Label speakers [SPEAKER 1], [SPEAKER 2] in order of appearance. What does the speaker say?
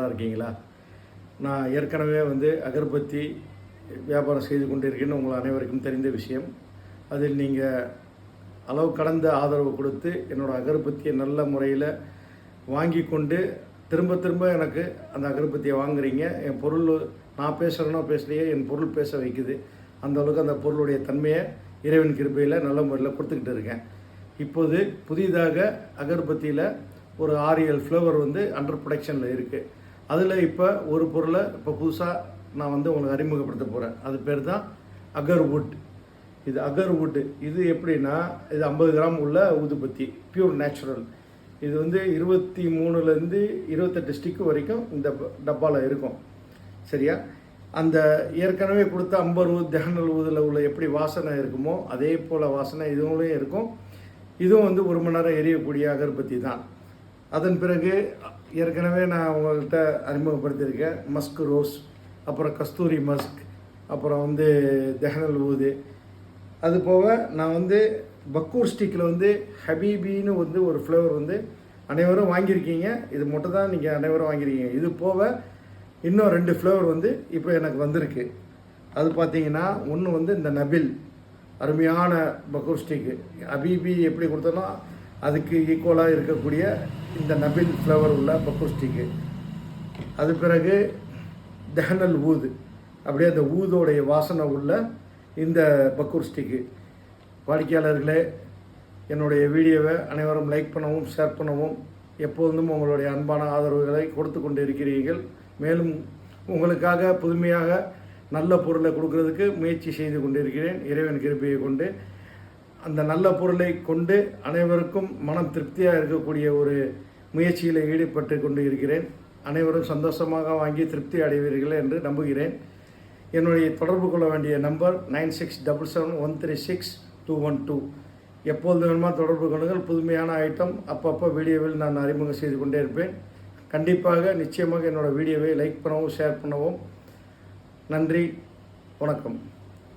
[SPEAKER 1] இருக்கீங்களா? நான் ஏற்கனவே அகர்பத்தி வியாபாரம் செய்து கொண்டிருக்கேன்னு உங்கள் அனைவருக்கும் தெரிந்த விஷயம். அதில் நீங்கள் அளவு கடந்த ஆதரவு கொடுத்து என்னோடய அகர்பத்தியை நல்ல முறையில் வாங்கி கொண்டு திரும்ப திரும்ப எனக்கு அந்த அகர்பத்தியை வாங்குறீங்க. என் பொருள் நான் பேசுகிறேனோ பேசலையே, என் பொருள் பேச வைக்குது. அந்தளவுக்கு அந்த பொருளுடைய தன்மையை இறைவன் கிருபையில் நல்ல முறையில் கொடுத்துக்கிட்டு இருக்கேன். இப்போது புதிதாக அகர்பத்தியில் ஒரு 6-7 ஃப்ளேவர் அண்டர் ப்ரொடக்ஷனில் இருக்குது. அதில் இப்போ ஒரு பொருளை இப்போ புதுசாக நான் உங்களுக்கு அறிமுகப்படுத்த போகிறேன். அது பேர் தான் அகர்வுட். இது அகர்வுட். இது எப்படின்னா, இது 50 கிராம் உள்ள ஊதுபத்தி, பியூர் நேச்சுரல். இது 23லேருந்து 28 ஸ்டிக்கு வரைக்கும் இந்த டப்பாவில் இருக்கும். சரியா? அந்த ஏற்கனவே கொடுத்த அம்பர் ஊத், தெஹனல் ஊதில் உள்ள எப்படி வாசனை இருக்குமோ அதே போல் வாசனை இதுவும்லேயும் இருக்கும். இதுவும் 1 மணி நேரம் எரியக்கூடிய அகர்பத்தி தான். அதன் பிறகு ஏற்கனவே நான் உங்கள்கிட்ட அறிமுகப்படுத்தியிருக்கேன் மஸ்க் ரோஸ், அப்புறம் கஸ்தூரி மஸ்க், அப்புறம் தெஹனல் ஊது. அது போக நான் பக்கூர் ஸ்டிக்கில் ஹபீபின்னு ஒரு ஃப்ளேவர் அனைவரும் வாங்கியிருக்கீங்க. இது மட்டும் தான் நீங்கள் அனைவரும் வாங்கியிருக்கீங்க. இது போக இன்னும் 2 ஃப்ளேவர் இப்போ எனக்கு வந்திருக்கு. அது பார்த்தீங்கன்னா, ஒன்று இந்த நபில், அருமையான பக்கூர் ஸ்டிக்கு. ஹபீபி எப்படி கொடுத்தோன்னா அதுக்கு ஈக்குவலாக இருக்கக்கூடிய இந்த நபில் ஃப்ளேவர் உள்ள பக்கூர் ஸ்டிக்கு. அது பிறகு தெஹனல் ஊது, அப்படியே அந்த ஊதோடைய வாசனை உள்ள இந்த பக்கூர் ஸ்டிக்கு. வாடிக்கையாளர்களே, என்னுடைய வீடியோவை அனைவரும் லைக் பண்ணவும் ஷேர் பண்ணவும் எப்போதும் உங்களுடைய அன்பான ஆதரவுகளை கொடுத்து கொண்டு இருக்கிறீர்கள். மேலும் உங்களுக்காக புதுமையாக நல்ல பொருளை கொடுக்கறதுக்கு முயற்சி செய்து கொண்டிருக்கிறேன். இறைவன் கிருபையை கொண்டு அந்த நல்ல பொருளை கொண்டு அனைவருக்கும் மனம் திருப்தியாக இருக்கக்கூடிய ஒரு முயற்சியில் ஈடுபட்டு கொண்டு இருக்கிறேன். அனைவரும் சந்தோஷமாக வாங்கி திருப்தி அடைவீர்கள் என்று நம்புகிறேன். என்னுடைய தொடர்பு கொள்ள வேண்டிய நம்பர் 9677136212. எப்பொழுது வேணுமா தொடர்பு கொள்ளுங்கள். புதுமையான ஐட்டம் அப்பப்போ வீடியோவில் நான் அறிமுகம் செய்து கொண்டே இருப்பேன். கண்டிப்பாக நிச்சயமாக என்னோடய வீடியோவை லைக் பண்ணவும் ஷேர் பண்ணவும். நன்றி, வணக்கம்.